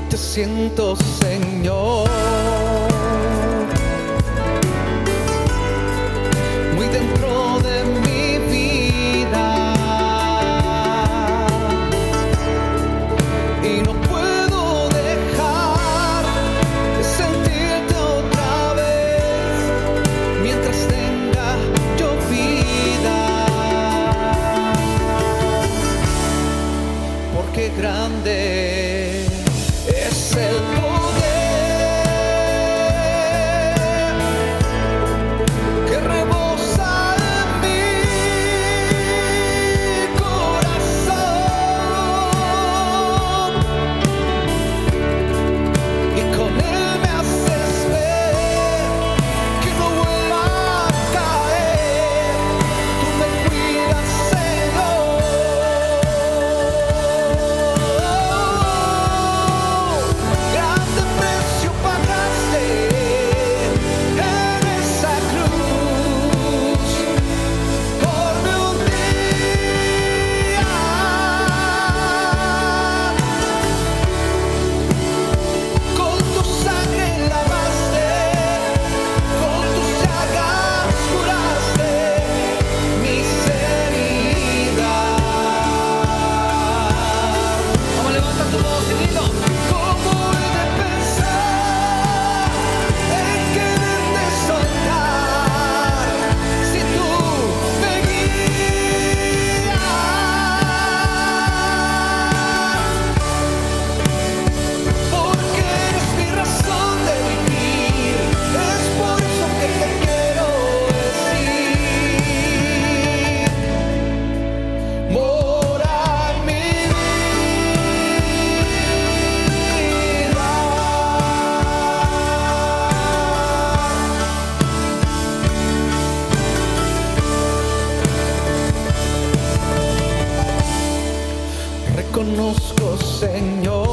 te siento, Señor, muy dentro de mi vida, y no puedo dejar de sentirte otra vez mientras tenga yo vida, porque grande es el poder que rebosa en mi corazón, y con él me haces ver que no vuelva a caer. Tú me cuidas, Señor. Grande precio pagaste en esa cruz por un día. Con tu sangre lavaste, con tus llagas curaste mis heridas. Vamos, levanta tu voz y dilo. ¿Cómo he de pensar en quererte soltar si tú me guías? Porque eres mi razón de vivir, es por eso que te quiero decir: mora en mi vida. Reconozco, Señor,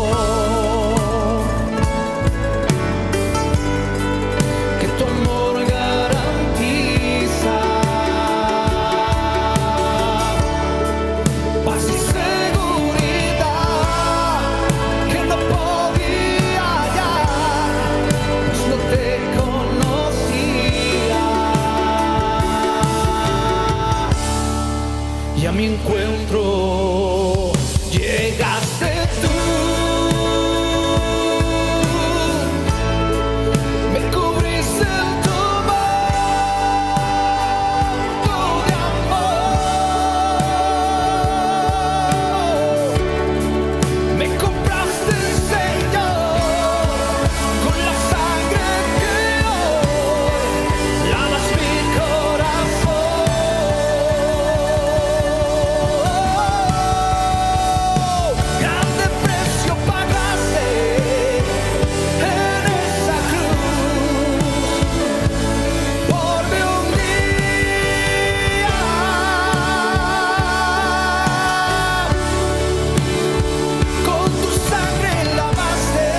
que tu amor garantiza paz y seguridad que no podía hallar, pues no te conocía. Y a mi encuentro llegaste tú, me cubriste en tu manto de amor, me compraste, Señor, con la sangre que hoy lavas mi corazón. Grande precio pagaste en esa cruz por mi un día. Con tu sangre lavaste,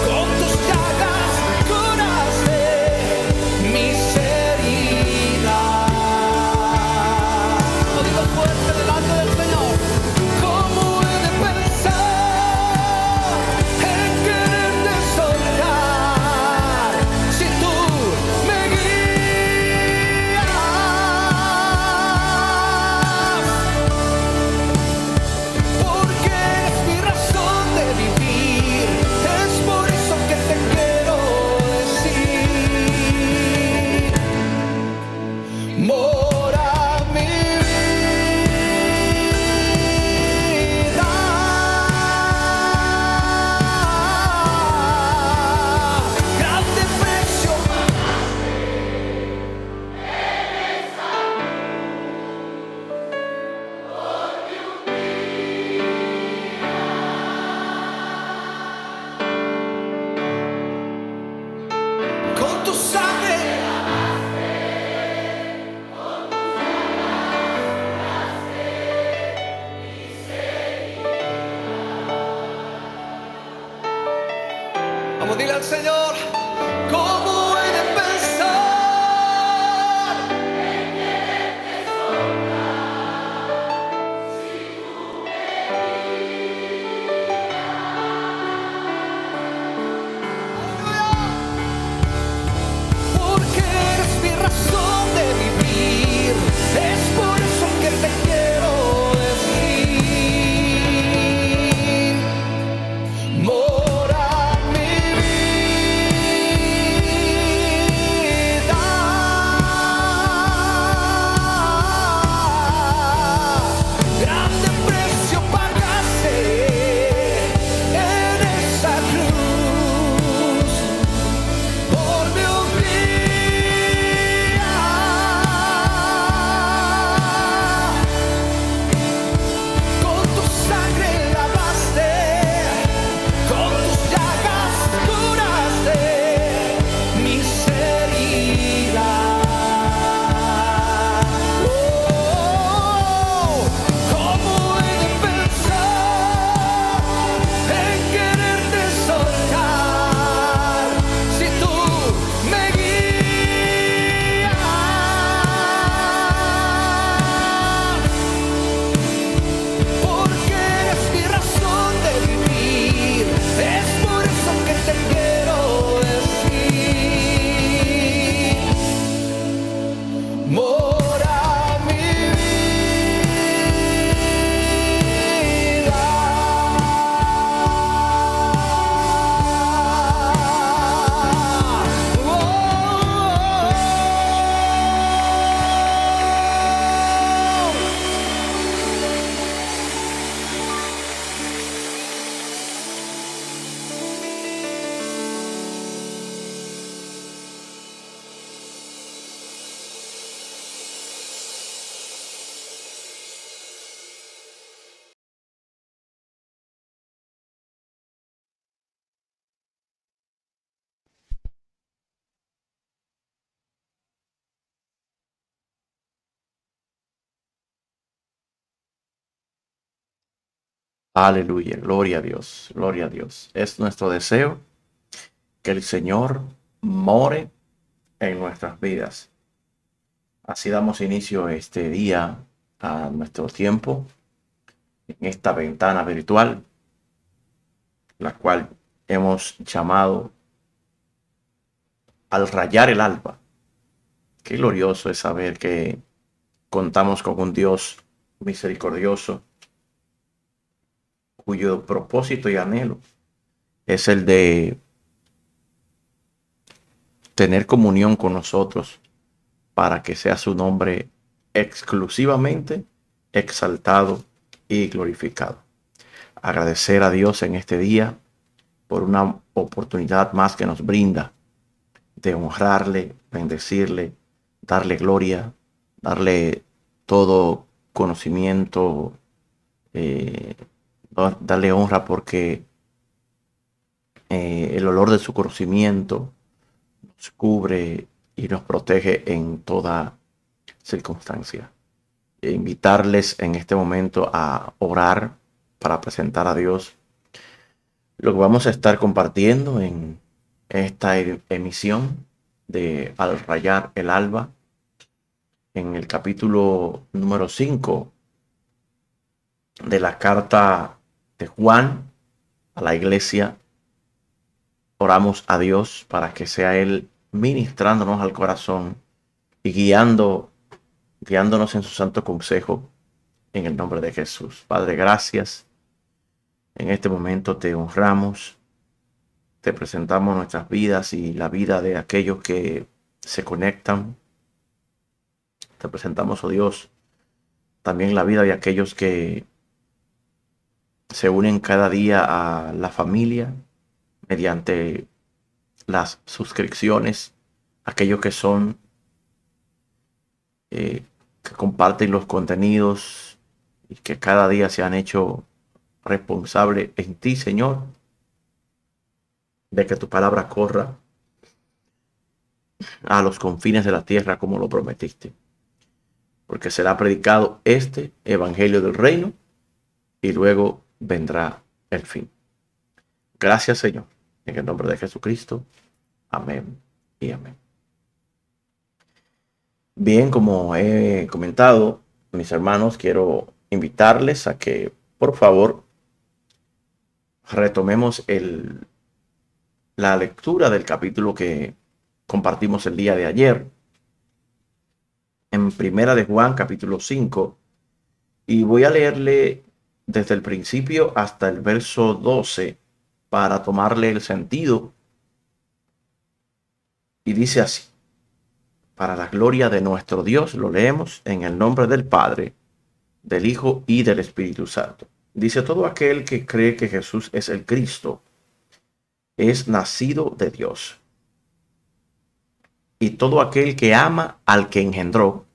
con tus llagas curaste mis heridas. Lo digo fuerte delante del Señor. ¿Cómo he de pensar en quererte soltar si tú me guías? Porque eres mi razón de vivir, es por eso que te quiero decir: mora mi vida. Grande precio. Con tu sangre vamos, dile al Señor: ¿cómo he de pensar Aleluya, gloria a Dios, gloria a Dios. Es nuestro deseo que el Señor more en nuestras vidas. Así damos inicio este día a nuestro tiempo en esta ventana virtual, la cual hemos llamado al rayar el alba. Qué glorioso es saber que contamos con un Dios misericordioso, cuyo propósito y anhelo es el de tener comunión con nosotros para que sea su nombre exclusivamente exaltado y glorificado. Agradecer a Dios en este día por una oportunidad más que nos brinda de honrarle, bendecirle, darle gloria, darle todo conocimiento, eh, darle honra porque el olor de su conocimiento nos cubre y nos protege en toda circunstancia. E invitarles en este momento a orar para presentar a Dios lo que vamos a estar compartiendo en esta emisión de Al Rayar el Alba, en el capítulo número 5 de la carta de Juan a la iglesia. Oramos a Dios para que sea Él ministrándonos al corazón y guiándonos en su santo consejo en el nombre de Jesús. Padre, gracias. En este momento te honramos, te presentamos nuestras vidas y la vida de aquellos que se conectan. Te presentamos, oh Dios, también la vida de aquellos que se unen cada día a la familia mediante las suscripciones, aquellos que son, que comparten los contenidos y que cada día se han hecho responsables en ti, Señor, de que tu palabra corra a los confines de la tierra como lo prometiste. Porque será predicado este evangelio del reino y luego vendrá el fin. Gracias, Señor, en el nombre de Jesucristo. Amén y amén. Bien, como he comentado, mis hermanos, quiero invitarles a que, por favor, retomemos la lectura del capítulo que compartimos el día de ayer, en Primera de Juan, capítulo 5, y voy a leerle desde el principio hasta el verso 12 para tomarle el sentido. Y dice así: para la gloria de nuestro Dios, lo leemos en el nombre del Padre, del Hijo y del Espíritu Santo. Dice: todo aquel que cree que Jesús es el Cristo es nacido de Dios. Y todo aquel que ama al que engendró,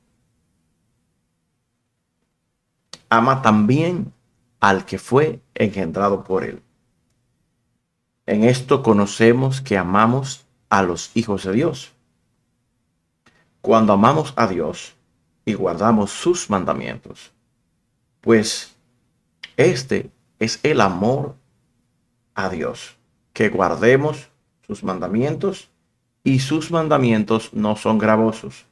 ama también al que fue engendrado por él. En esto conocemos que amamos a los hijos de Dios, cuando amamos a Dios y guardamos sus mandamientos. Pues este es el amor a Dios, que guardemos sus mandamientos, y sus mandamientos no son gravosos,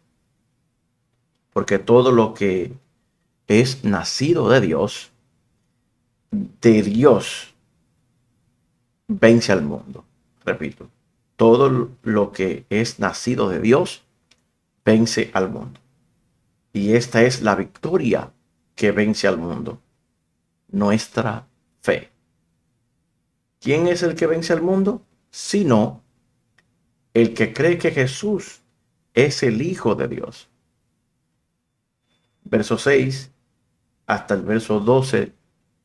porque todo lo que es nacido de Dios vence al mundo. Repito, todo lo que es nacido de Dios vence al mundo. Y esta es la victoria que vence al mundo: nuestra fe. ¿Quién es el que vence al mundo? Sino el que cree que Jesús es el Hijo de Dios. Verso 6 hasta el verso 12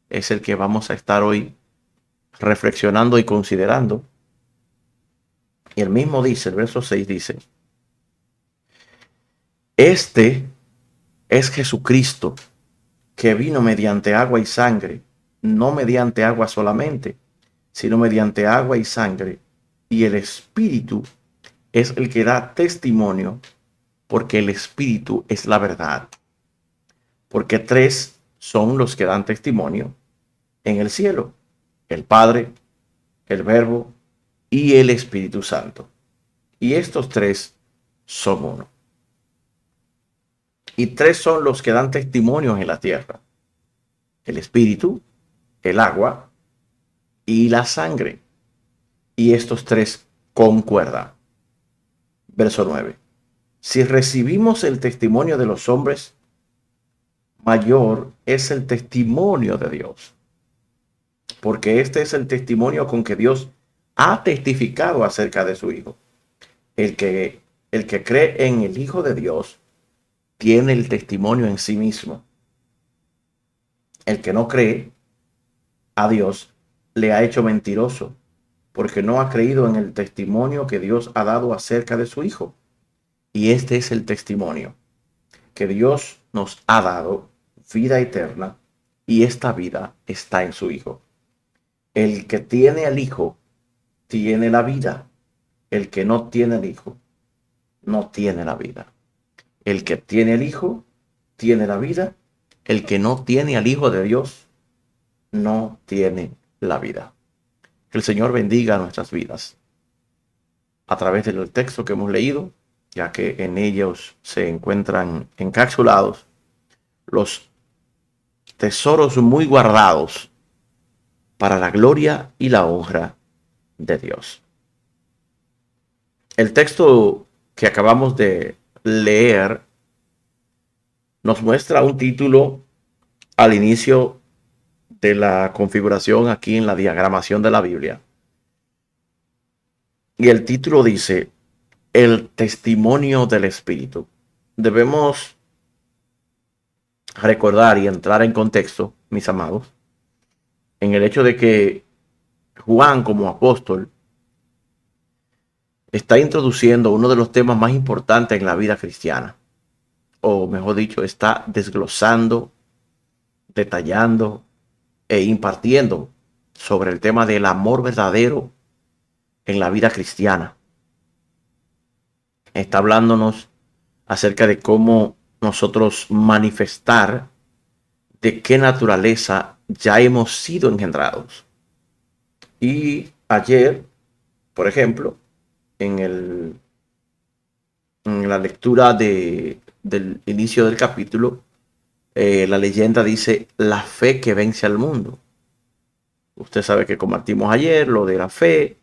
es el que vamos a estar hoy reflexionando y considerando. Y el mismo dice, el verso 6 dice: este es Jesucristo, que vino mediante agua y sangre, no mediante agua solamente, sino mediante agua y sangre. Y el Espíritu es el que da testimonio, porque el Espíritu es la verdad. Porque tres son los que dan testimonio: en el cielo: el Padre, el Verbo y el Espíritu Santo. Y estos tres son uno. Y tres son los que dan testimonios en la tierra: el Espíritu, el agua y la sangre. Y estos tres concuerdan. Verso 9. Si recibimos el testimonio de los hombres, mayor es el testimonio de Dios, porque este es el testimonio con que Dios ha testificado acerca de su Hijo. El que cree en el Hijo de Dios tiene el testimonio en sí mismo. El que no cree a Dios le ha hecho mentiroso, porque no ha creído en el testimonio que Dios ha dado acerca de su Hijo. Y este es el testimonio, que Dios nos ha dado vida eterna, y esta vida está en su Hijo. El que tiene al Hijo tiene la vida. El que no tiene al Hijo no tiene la vida. El que tiene al Hijo tiene la vida. El que no tiene al Hijo de Dios no tiene la vida. Que el Señor bendiga nuestras vidas a través del texto que hemos leído, ya que en ellos se encuentran encapsulados los tesoros muy guardados para la gloria y la honra de Dios. El texto que acabamos de leer nos muestra un título al inicio de la configuración aquí en la diagramación de la Biblia. Y el título dice: el testimonio del Espíritu. Debemos recordar y entrar en contexto, mis amados, en el hecho de que Juan, como apóstol, está introduciendo uno de los temas más importantes en la vida cristiana, o mejor dicho, está desglosando, detallando e impartiendo sobre el tema del amor verdadero en la vida cristiana. Está hablándonos acerca de cómo nosotros manifestar de qué naturaleza ya hemos sido engendrados. Y ayer, por ejemplo, en la lectura del inicio del capítulo, la leyenda dice: la fe que vence al mundo. Usted sabe que compartimos ayer lo de la fe,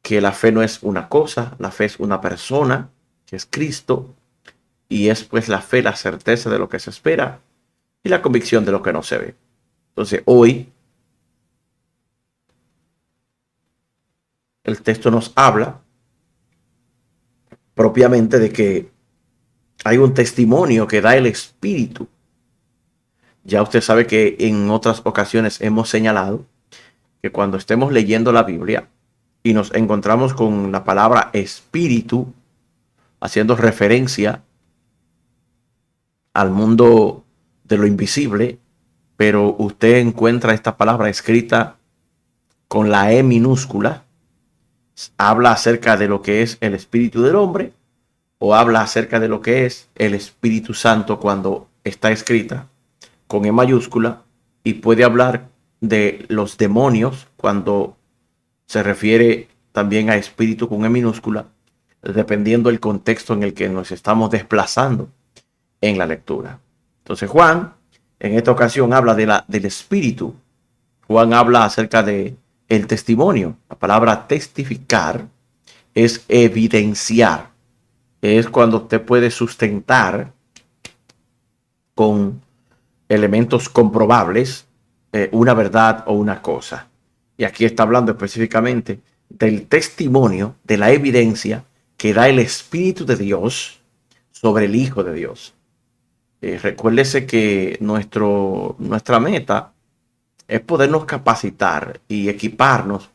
que la fe no es una cosa, la fe es una persona, que es Cristo, y es pues la fe, la certeza de lo que se espera y la convicción de lo que no se ve. Entonces hoy el texto nos habla propiamente de que hay un testimonio que da el Espíritu. Ya usted sabe que en otras ocasiones hemos señalado que cuando estemos leyendo la Biblia y nos encontramos con la palabra Espíritu, haciendo referencia al mundo de lo invisible, pero usted encuentra esta palabra escrita con la E minúscula, habla acerca de lo que es el espíritu del hombre, o habla acerca de lo que es el Espíritu Santo cuando está escrita con E mayúscula, y puede hablar de los demonios cuando se refiere también a espíritu con E minúscula, dependiendo del contexto en el que nos estamos desplazando en la lectura. Entonces Juan en esta ocasión habla del espíritu. Juan habla acerca de el testimonio. La palabra testificar es evidenciar. Es cuando usted puede sustentar con elementos comprobables una verdad o una cosa. Y aquí está hablando específicamente del testimonio, de la evidencia que da el Espíritu de Dios sobre el Hijo de Dios. Recuérdese que nuestra meta es podernos capacitar y equiparnos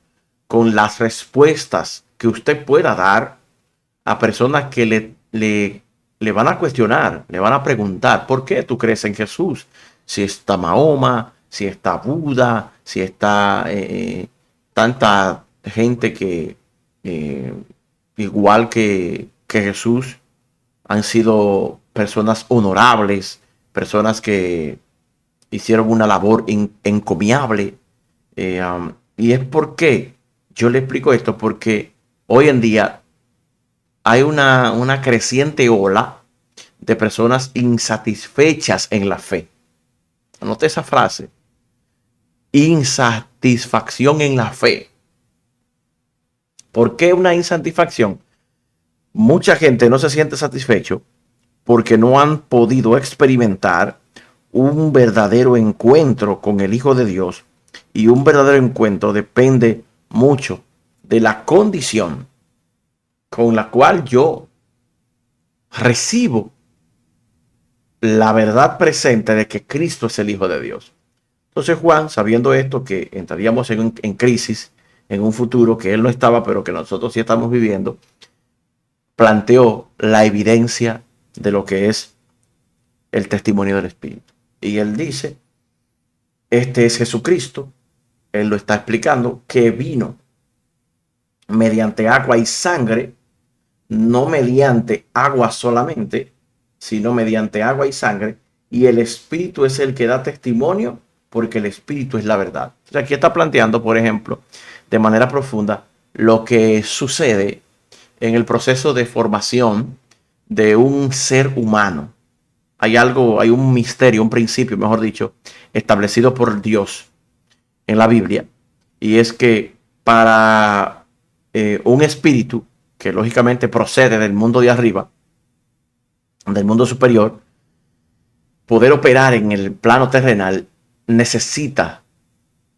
con las respuestas que usted pueda dar a personas que le van a cuestionar, le van a preguntar: ¿por qué tú crees en Jesús? Si está Mahoma, si está Buda, si está tanta gente que igual que Jesús han sido personas honorables, personas que hicieron una labor encomiable. Y es porque yo le explico esto, porque hoy en día hay una creciente ola de personas insatisfechas en la fe. Anote esa frase. Insatisfacción en la fe. ¿Por qué una insatisfacción? Mucha gente no se siente satisfecho porque no han podido experimentar un verdadero encuentro con el Hijo de Dios. Y un verdadero encuentro depende mucho de la condición con la cual yo recibo la verdad presente de que Cristo es el Hijo de Dios. Entonces Juan, sabiendo esto, que entraríamos en crisis en un futuro que él no estaba, pero que nosotros sí estamos viviendo, planteó la evidencia de lo que es el testimonio del Espíritu. Y él dice, este es Jesucristo, él lo está explicando, que vino mediante agua y sangre, no mediante agua solamente, sino mediante agua y sangre, y el Espíritu es el que da testimonio, porque el Espíritu es la verdad. O sea, aquí está planteando, por ejemplo, de manera profunda, lo que sucede en el proceso de formación de un ser humano. Hay algo, hay un misterio, un principio, mejor dicho, establecido por Dios en la Biblia, y es que para un espíritu que lógicamente procede del mundo de arriba, del mundo superior, poder operar en el plano terrenal, necesita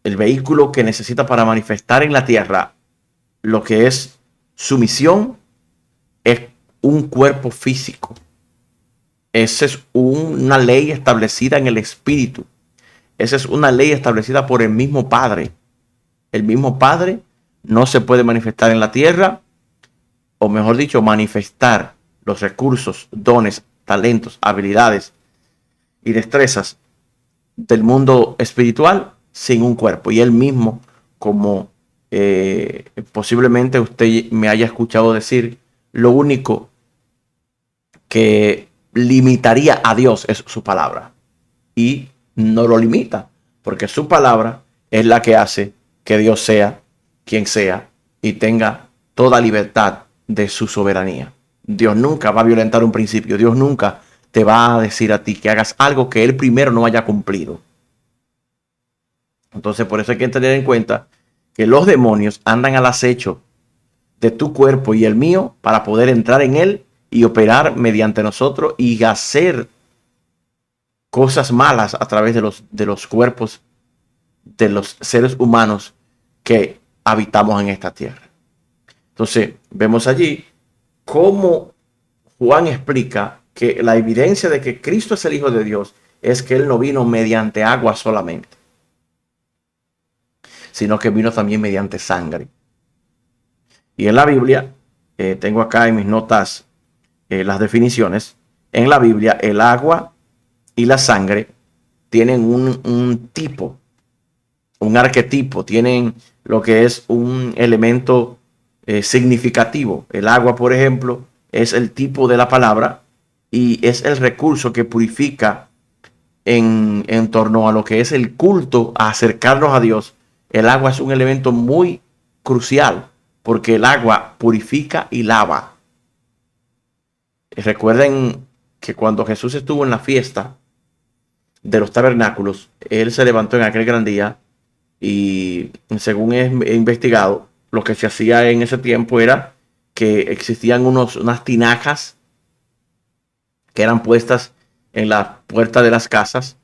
el vehículo que necesita para manifestar en la tierra lo que es su misión, es un cuerpo físico. Esa es una ley establecida en el espíritu. Esa es una ley establecida por el mismo Padre. El mismo Padre no se puede manifestar en la tierra, o mejor dicho, manifestar los recursos, dones, talentos, habilidades y destrezas del mundo espiritual sin un cuerpo. Y él mismo, como posiblemente usted me haya escuchado decir, lo único que limitaría a Dios es su palabra. Y no lo limita, porque su palabra es la que hace que Dios sea quien sea y tenga toda libertad de su soberanía. Dios nunca va a violentar un principio. Dios nunca te va a decir a ti que hagas algo que él primero no haya cumplido. Entonces, por eso hay que tener en cuenta que los demonios andan al acecho de tu cuerpo y el mío para poder entrar en él y operar mediante nosotros y hacer cosas malas a través de los cuerpos de los seres humanos que habitamos en esta tierra. Entonces, vemos allí cómo Juan explica que la evidencia de que Cristo es el Hijo de Dios es que él no vino mediante agua solamente, sino que vino también mediante sangre. Y en la Biblia, tengo acá en mis notas las definiciones. En la Biblia, el agua y la sangre tienen un tipo, un arquetipo, tienen lo que es un elemento significativo. El agua, por ejemplo, es el tipo de la palabra y es el recurso que purifica en torno a lo que es el culto, a acercarnos a Dios. El agua es un elemento muy crucial porque el agua purifica y lava. Recuerden que cuando Jesús estuvo en la fiesta de los tabernáculos, él se levantó en aquel gran día y según he investigado, lo que se hacía en ese tiempo era que existían unas tinajas que eran puestas en la puerta de las casas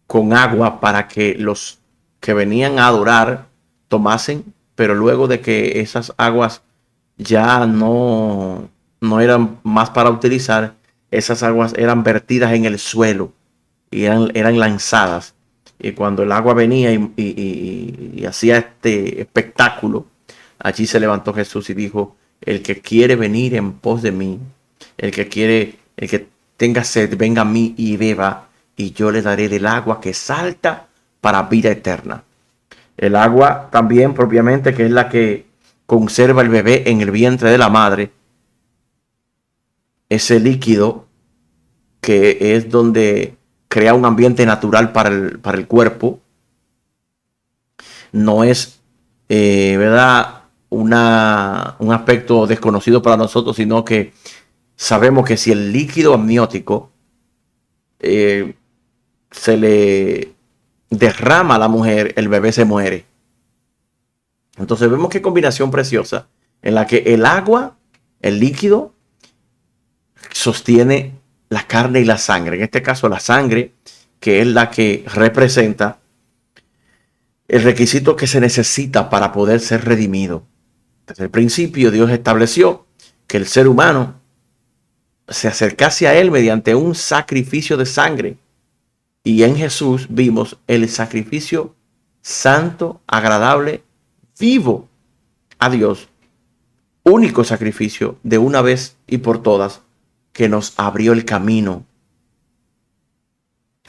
con agua para que los que venían a adorar tomasen, pero luego de que esas aguas ya no eran más para utilizar, esas aguas eran vertidas en el suelo y eran lanzadas. Y cuando el agua venía y hacía este espectáculo, allí se levantó Jesús y dijo: el que quiere venir en pos de mí, el que tenga sed, venga a mí y beba, y yo le daré del agua que salta para vida eterna. El agua también propiamente, que es la que conserva el bebé en el vientre de la madre, ese líquido que es donde crea un ambiente natural para el cuerpo. No es, ¿verdad? Un aspecto desconocido para nosotros, sino que sabemos que si el líquido amniótico se le derrama a la mujer, el bebé se muere. Entonces vemos qué combinación preciosa en la que el agua, el líquido, sostiene la carne y la sangre. En este caso la sangre, que es la que representa el requisito que se necesita para poder ser redimido. Desde el principio Dios estableció que el ser humano se acercase a Él mediante un sacrificio de sangre. Y en Jesús vimos el sacrificio santo, agradable, vivo a Dios. Único sacrificio de una vez y por todas que nos abrió el camino.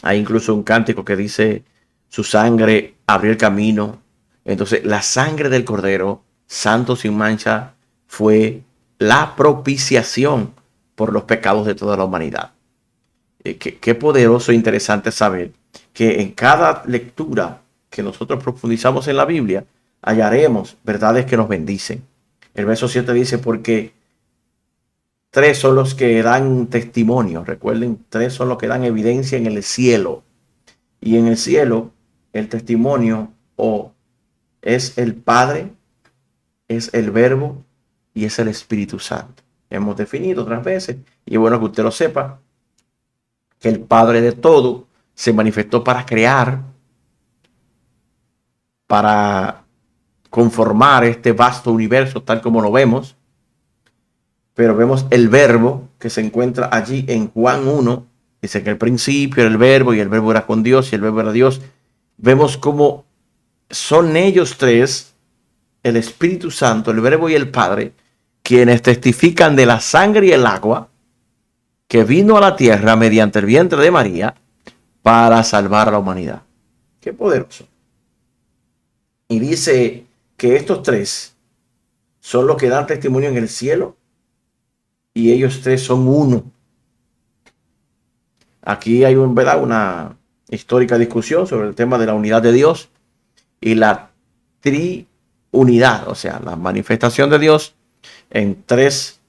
Hay incluso un cántico que dice: su sangre abrió el camino. Entonces la sangre del Cordero, santo sin mancha, fue la propiciación por los pecados de toda la humanidad. Qué poderoso e interesante saber que en cada lectura que nosotros profundizamos en la Biblia hallaremos verdades que nos bendicen. El verso 7 dice: porque tres son los que dan testimonio. Recuerden, tres son los que dan evidencia en el cielo. Y en el cielo el testimonio es el Padre, es el Verbo y es el Espíritu Santo. Hemos definido otras veces, y es bueno que usted lo sepa, que el Padre de todo se manifestó para crear, para conformar este vasto universo tal como lo vemos. Pero vemos el Verbo que se encuentra allí en Juan 1. Dice que al principio era el Verbo y el Verbo era con Dios y el Verbo era Dios. Vemos cómo son ellos tres, el Espíritu Santo, el Verbo y el Padre, quienes testifican de la sangre y el agua que vino a la tierra mediante el vientre de María para salvar a la humanidad. Qué poderoso. Y dice que estos tres son los que dan testimonio en el cielo, y ellos tres son uno. Aquí hay una histórica discusión sobre el tema de la unidad de Dios y la triunidad, o sea, la manifestación de Dios en tres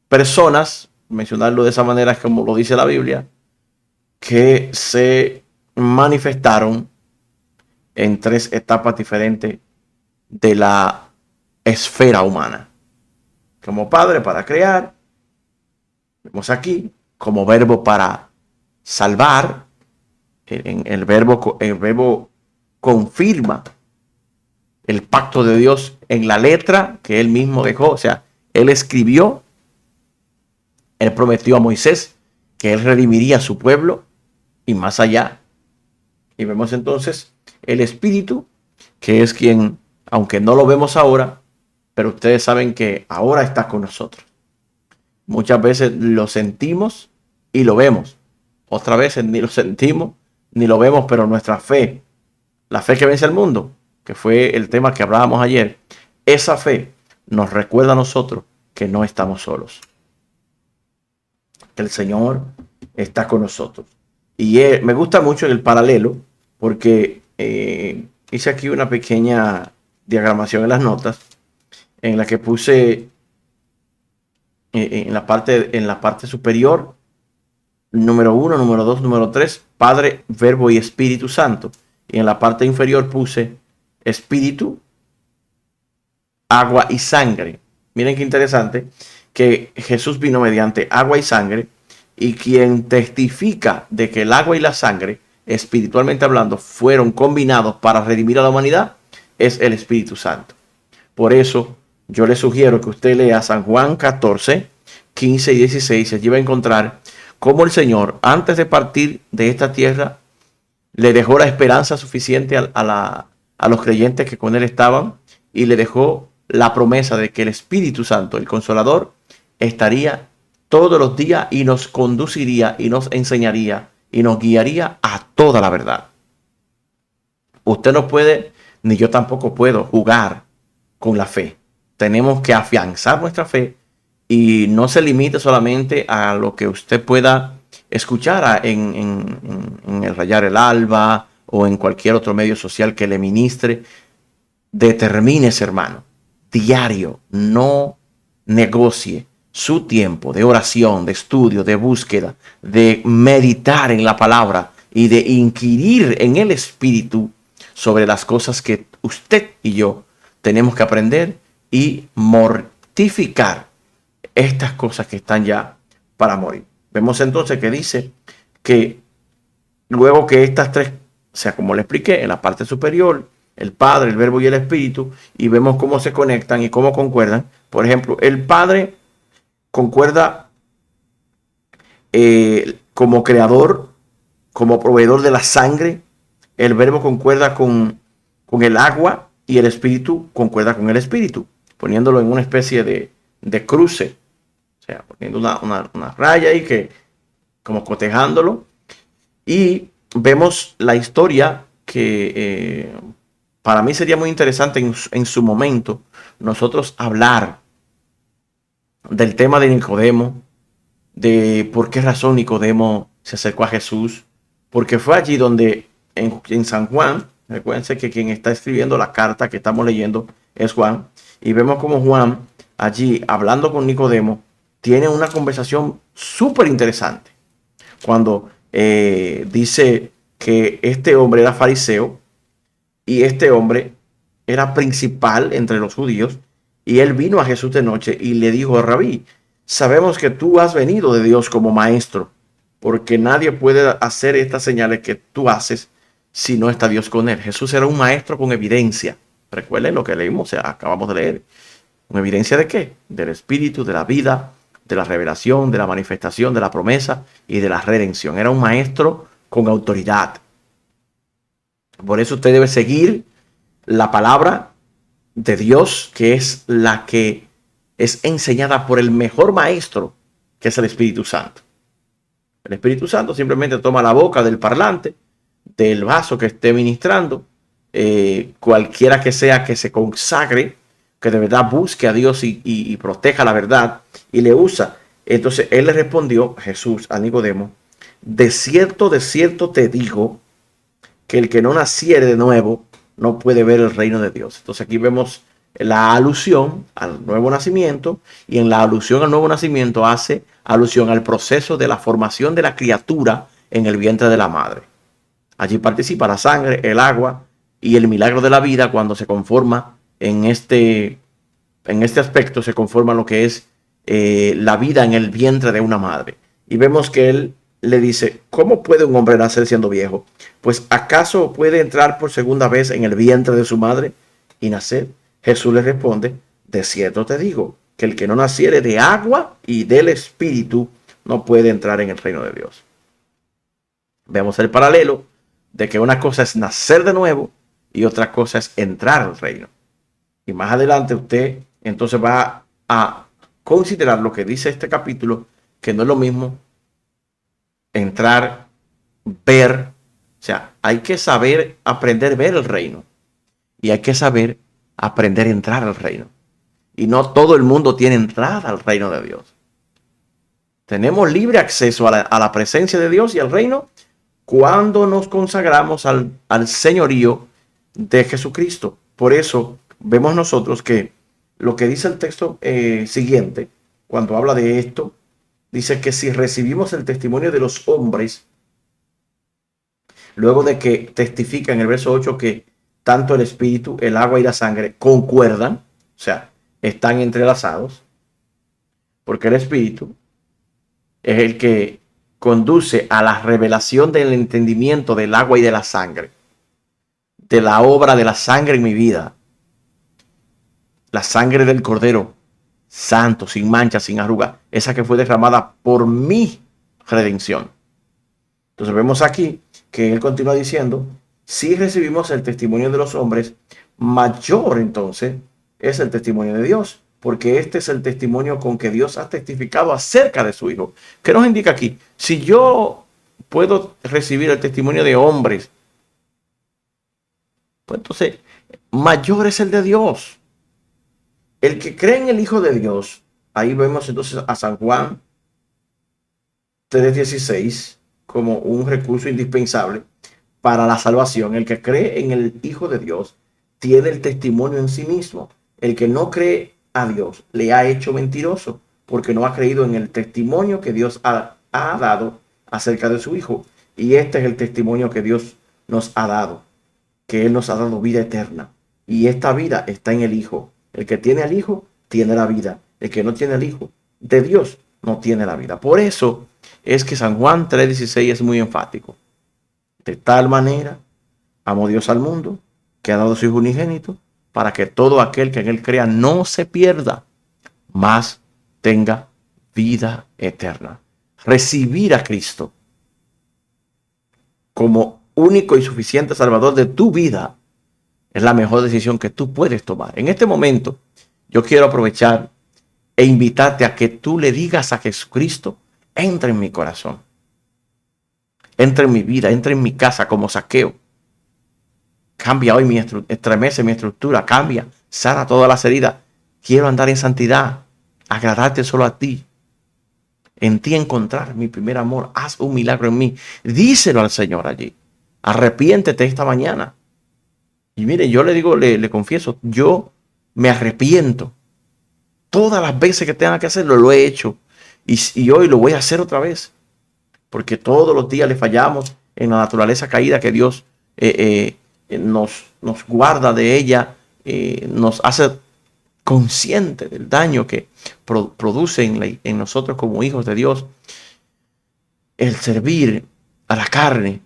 personas, mencionarlo de esa manera es como lo dice la Biblia, que se manifestaron en tres etapas diferentes de la esfera humana. Como Padre para crear, vemos aquí, como Verbo para salvar. El verbo confirma el pacto de Dios en la letra que él mismo dejó. O sea, él escribió, él prometió a Moisés que él redimiría a su pueblo y más allá. Y vemos entonces el Espíritu, que es quien, aunque no lo vemos ahora, pero ustedes saben que ahora está con nosotros. Muchas veces lo sentimos y lo vemos. Otras veces ni lo sentimos ni lo vemos, pero nuestra fe, la fe que vence al mundo, que fue el tema que hablábamos ayer, esa fe nos recuerda a nosotros que no estamos solos, que el Señor está con nosotros. Y me gusta mucho el paralelo, porque hice aquí una pequeña diagramación en las notas, en la que puse en la parte superior, número 1, número 2, número 3, Padre, Verbo y Espíritu Santo. Y en la parte inferior puse Espíritu, agua y sangre. Miren qué interesante que Jesús vino mediante agua y sangre, y quien testifica de que el agua y la sangre, espiritualmente hablando, fueron combinados para redimir a la humanidad, es el Espíritu Santo. Por eso yo le sugiero que usted lea San Juan 14, 15 y 16. Allí va a encontrar cómo el Señor, antes de partir de esta tierra, le dejó la esperanza suficiente a los creyentes que con él estaban, y le dejó la promesa de que el Espíritu Santo, el Consolador, estaría todos los días y nos conduciría y nos enseñaría y nos guiaría a toda la verdad. Usted no puede, ni yo tampoco puedo, jugar con la fe. Tenemos que afianzar nuestra fe, y no se limite solamente a lo que usted pueda escuchara en el Rayar el Alba o en cualquier otro medio social que le ministre, determine, hermano, diario, no negocie su tiempo de oración, de estudio, de búsqueda, de meditar en la palabra y de inquirir en el Espíritu sobre las cosas que usted y yo tenemos que aprender y mortificar estas cosas que están ya para morir. Vemos entonces que dice que luego que estas tres, o sea, como le expliqué, en la parte superior, el Padre, el Verbo y el Espíritu, y vemos cómo se conectan y cómo concuerdan. Por ejemplo, el Padre concuerda como creador, como proveedor de la sangre. El Verbo concuerda con el agua y el Espíritu concuerda con el Espíritu, poniéndolo en una especie de cruce. O sea, poniendo una raya ahí que como cotejándolo. Y vemos la historia que para mí sería muy interesante en su momento nosotros hablar del tema de Nicodemo, de por qué razón Nicodemo se acercó a Jesús, porque fue allí donde en San Juan, recuérdense que quien está escribiendo la carta que estamos leyendo es Juan, y vemos como Juan allí hablando con Nicodemo tiene una conversación súper interesante cuando dice que este hombre era fariseo y este hombre era principal entre los judíos, y él vino a Jesús de noche y le dijo: Rabí, sabemos que tú has venido de Dios como maestro, porque nadie puede hacer estas señales que tú haces si no está Dios con él. Jesús era un maestro con evidencia. Recuerden lo que leímos, o sea, acabamos de leer. ¿Una evidencia de qué? Del Espíritu, de la vida, de la revelación, de la manifestación, de la promesa y de la redención. Era un maestro con autoridad. Por eso usted debe seguir la palabra de Dios, que es la que es enseñada por el mejor maestro, que es el Espíritu Santo. El Espíritu Santo simplemente toma la boca del parlante, del vaso que esté ministrando, cualquiera que sea que se consagre, que de verdad busque a Dios y proteja la verdad, y le usa. Entonces él le respondió, Jesús, a Nicodemo: de cierto te digo, que el que no naciere de nuevo no puede ver el reino de Dios. Entonces aquí vemos la alusión al nuevo nacimiento, y en la alusión al nuevo nacimiento hace alusión al proceso de la formación de la criatura en el vientre de la madre. Allí participa la sangre, el agua y el milagro de la vida cuando se conforma en este aspecto, se conforma lo que es la vida en el vientre de una madre. Y vemos que él le dice: ¿cómo puede un hombre nacer siendo viejo? Pues ¿acaso puede entrar por segunda vez en el vientre de su madre y nacer? Jesús le responde: de cierto te digo, que el que no naciere de agua y del Espíritu no puede entrar en el reino de Dios. Vemos el paralelo de que una cosa es nacer de nuevo y otra cosa es entrar al reino. Y más adelante usted entonces va a considerar lo que dice este capítulo, que no es lo mismo entrar, ver. O sea, hay que saber aprender a ver el reino, y hay que saber aprender a entrar al reino. Y no todo el mundo tiene entrada al reino de Dios. Tenemos libre acceso a la presencia de Dios y al reino cuando nos consagramos al señorío de Jesucristo. Por eso vemos nosotros que lo que dice el texto siguiente, cuando habla de esto, dice que si recibimos el testimonio de los hombres, luego de que testifica en el verso 8 que tanto el Espíritu, el agua y la sangre concuerdan, o sea, están entrelazados, porque el Espíritu es el que conduce a la revelación del entendimiento del agua y de la sangre, de la obra de la sangre en mi vida, la sangre del Cordero Santo, sin mancha, sin arruga, esa que fue derramada por mi redención. Entonces vemos aquí que él continúa diciendo: si recibimos el testimonio de los hombres, mayor entonces es el testimonio de Dios, porque este es el testimonio con que Dios ha testificado acerca de su Hijo. ¿Qué nos indica aquí? Si yo puedo recibir el testimonio de hombres, pues entonces mayor es el de Dios. El que cree en el Hijo de Dios, ahí vemos entonces a San Juan 3:16 como un recurso indispensable para la salvación. El que cree en el Hijo de Dios tiene el testimonio en sí mismo. El que no cree a Dios le ha hecho mentiroso, porque no ha creído en el testimonio que Dios ha dado acerca de su Hijo. Y este es el testimonio que Dios nos ha dado, que Él nos ha dado vida eterna. Y esta vida está en el Hijo. El que tiene al Hijo tiene la vida. El que no tiene al Hijo de Dios no tiene la vida. Por eso es que San Juan 3:16 es muy enfático. De tal manera amó Dios al mundo, que ha dado su Hijo unigénito, para que todo aquel que en Él crea no se pierda, mas tenga vida eterna. Recibir a Cristo como único y suficiente Salvador de tu vida es la mejor decisión que tú puedes tomar. En este momento, yo quiero aprovechar e invitarte a que tú le digas a Jesucristo: entra en mi corazón, entra en mi vida, entra en mi casa como Zaqueo. Cambia hoy estremece mi estructura, cambia, sana todas las heridas. Quiero andar en santidad, agradarte solo a ti. En ti encontrar mi primer amor. Haz un milagro en mí. Díselo al Señor allí. Arrepiéntete esta mañana. Y mire, yo le digo, le confieso, yo me arrepiento. Todas las veces que tenga que hacerlo, lo he hecho. Y hoy lo voy a hacer otra vez. Porque todos los días le fallamos en la naturaleza caída que Dios nos guarda de ella, nos hace consciente del daño que produce en nosotros como hijos de Dios el servir a la carne.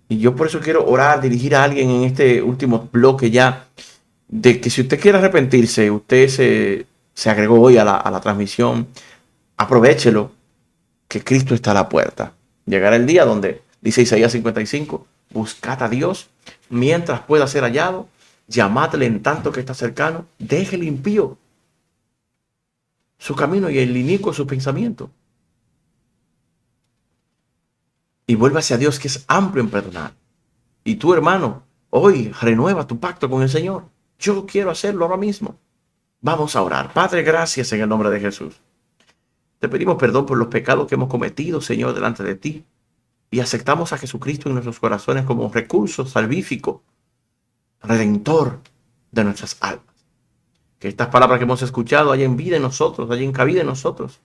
Y yo por eso quiero orar, dirigir a alguien en este último bloque ya, de que si usted quiere arrepentirse, usted se agregó hoy a la transmisión, aprovéchelo, que Cristo está a la puerta. Llegará el día donde, dice Isaías 55, buscad a Dios mientras pueda ser hallado, llamadle en tanto que está cercano, deje el impío su camino y el inicuo su pensamiento, y vuélvase a Dios, que es amplio en perdonar. Y tú, hermano, hoy renueva tu pacto con el Señor. Yo quiero hacerlo ahora mismo. Vamos a orar. Padre, gracias en el nombre de Jesús. Te pedimos perdón por los pecados que hemos cometido, Señor, delante de ti. Y aceptamos a Jesucristo en nuestros corazones como un recurso salvífico, redentor de nuestras almas. Que estas palabras que hemos escuchado hayan vida en nosotros, hayan cabida en nosotros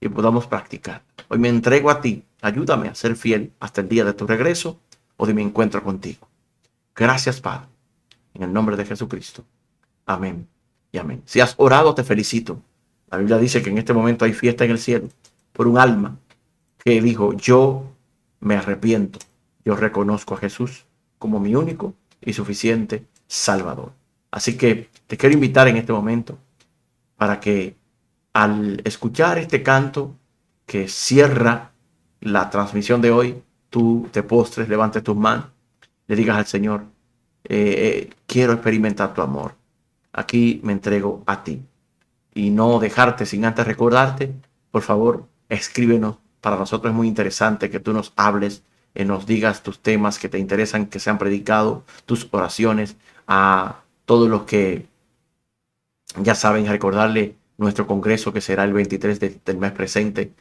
y podamos practicar. Hoy me entrego a ti. Ayúdame a ser fiel hasta el día de tu regreso o de mi encuentro contigo. Gracias, Padre. En el nombre de Jesucristo. Amén y amén. Si has orado, te felicito. La Biblia dice que en este momento hay fiesta en el cielo por un alma que dijo: yo me arrepiento. Yo reconozco a Jesús como mi único y suficiente Salvador. Así que te quiero invitar en este momento para que al escuchar este canto que cierra la transmisión de hoy, tú te postres, levantes tus manos, le digas al Señor: quiero experimentar tu amor. Aquí me entrego a ti. Y no dejarte sin antes recordarte, por favor, escríbenos. Para nosotros es muy interesante que tú nos hables, nos digas tus temas que te interesan, que se han predicado, tus oraciones, a todos los que ya saben, recordarle nuestro congreso que será el 23 del mes presente,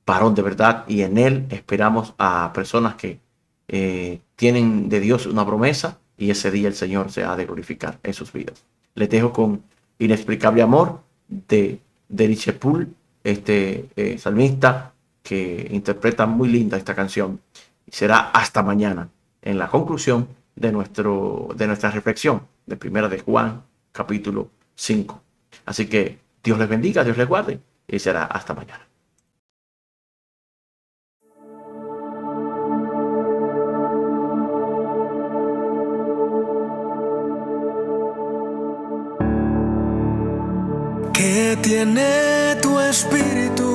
Varón de Verdad, y en él esperamos a personas que tienen de Dios una promesa, y ese día el Señor se ha de glorificar en sus vidas. Les dejo con Inexplicable Amor de Richepul, salmista que interpreta muy linda esta canción. Y será hasta mañana en la conclusión de nuestra reflexión de Primera de Juan, capítulo 5. Así que Dios les bendiga, Dios les guarde, y será hasta mañana. ¿Qué tiene tu espíritu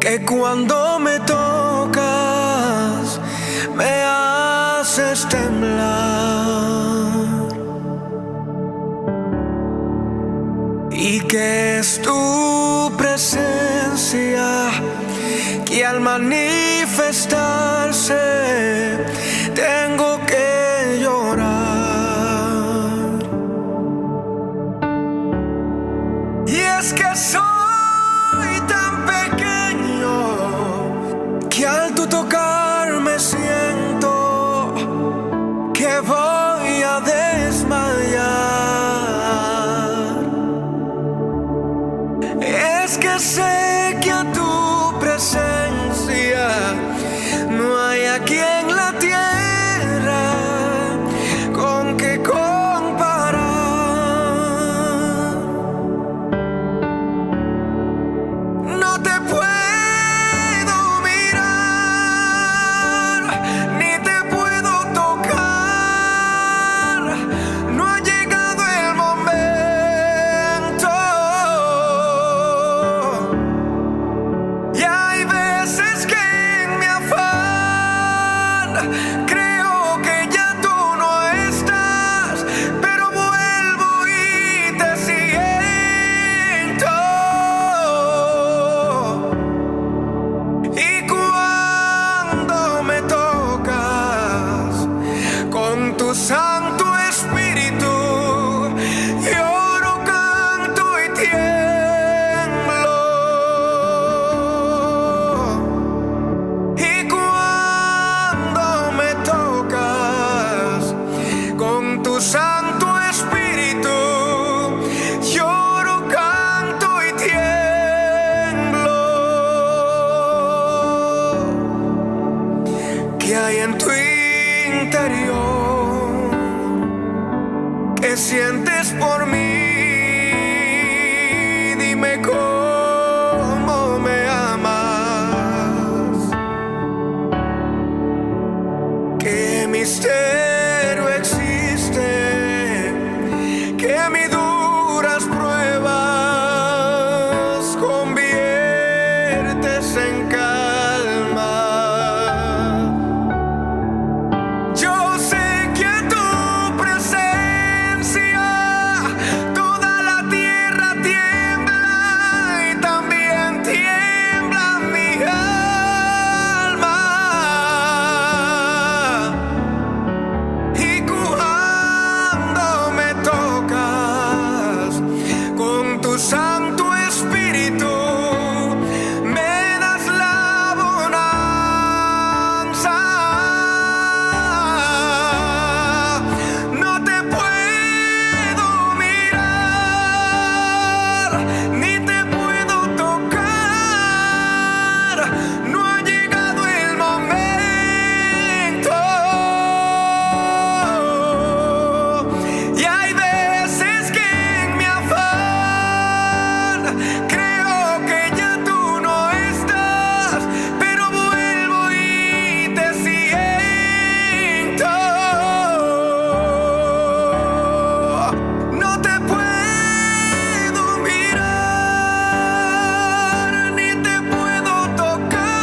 que cuando me tocas me haces temblar? ¿Y qué es tu presencia que al manifestarse tengo que llorar? Y es que soy tan pequeño al tu tocarme siento que voy a desmayar. Es que sé que a tu presencia no hay aquí en la tierra con que comparar. No te puedo mirar, ni te puedo tocar. No ha llegado el momento. Y hay veces que en mi afán creo que ya tú no estás, pero vuelvo y te siento. Y cuando me tocas con tu Santo Espíritu, lloro, canto y tiemblo. Y cuando me tocas con tu Santo Espíritu, lloro, canto y tiemblo. ¿Qué hay en tu interior? ¿Qué sientes por mí? Dime cómo me amas. ¿Qué misterio existe que mis duras pruebas conviertes en calma? Yo sé que a tu presencia toda la tierra tiembla y también tiembla mi alma. Y cuando me tocas con tu Santo Espíritu, me das la bonanza. No te puedo mirar, ni te puedo tocar. No ha llegado el momento. Y hay veces que en mi afán creo que ya tú no estás, pero vuelvo y te siento. No te puedo mirar, ni te puedo tocar.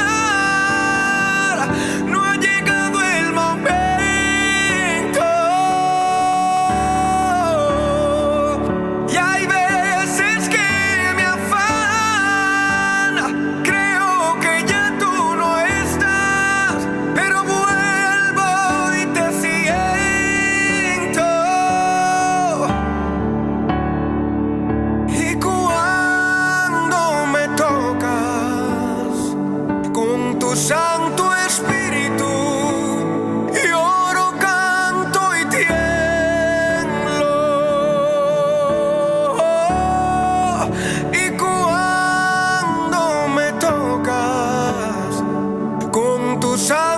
No ha llegado el momento. Y hay veces que mi afán creo que ya tú no estás, pero vuelvo y te siento. Y cuando me tocas con tu Santo Espíritu, lloro, canto y tiemblo. Y cuando me tocas con tu Santo